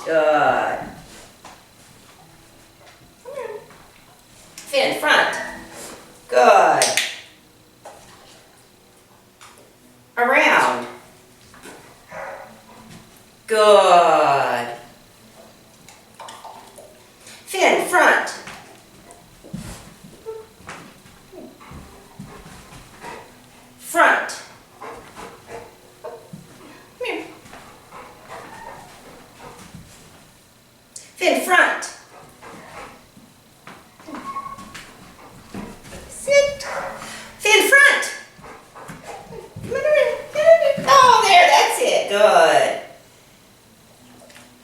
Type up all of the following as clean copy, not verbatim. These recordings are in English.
Good. Fin front. Good. Around. Good. Fin front. Front. Fin front. Sit. Fin front. Oh, there, that's it. Good.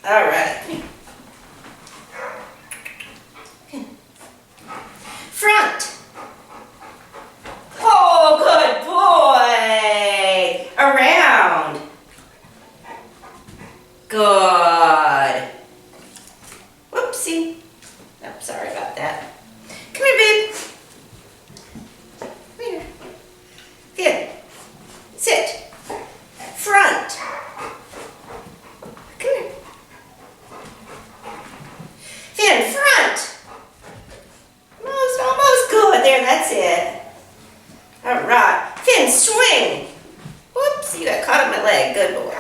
All right. Front. Oh, good boy. Around. Good. Whoopsie. Oh, sorry about that. Come here, babe. Come here. Good. Sit. Front. Come here. Fin front. Almost good. There, that's it. All right. Fin swing. Whoops, you got caught on my leg. Good boy.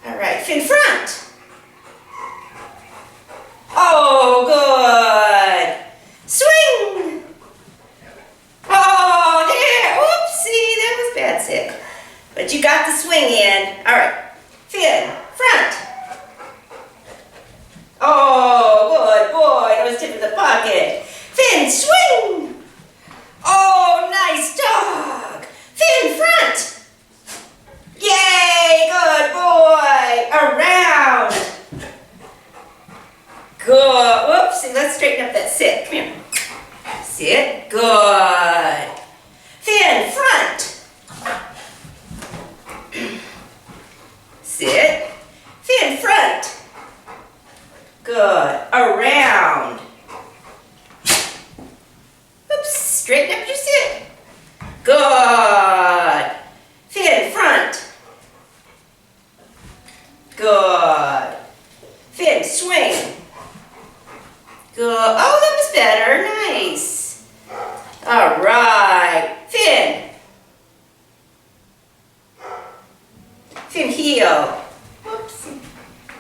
All right. Fin front. Oh, good. Swing. Oh, there. Whoopsie, that was bad sick. But you got the swing in. All right. Fin front. Oh, good boy. That was tip of the pocket. Fin swing. Oh, nice dog. Fin front. Yay, good boy. Around. Good. Whoopsie, let's straighten up that sit. Come here. Sit. Good. Fin front. Sit. Fin front. Good. Around. Oops. Straighten up your sit. Good. Fin front. Good. Fin swing. Good. Oh, that was better. Nice. All right. Fin. Fin heel. Whoopsie.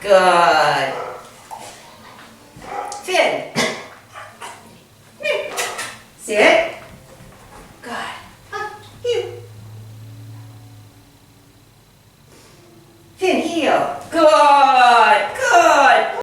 Good. Fin. Sit. Good. Up, heel. Fin heel. Good.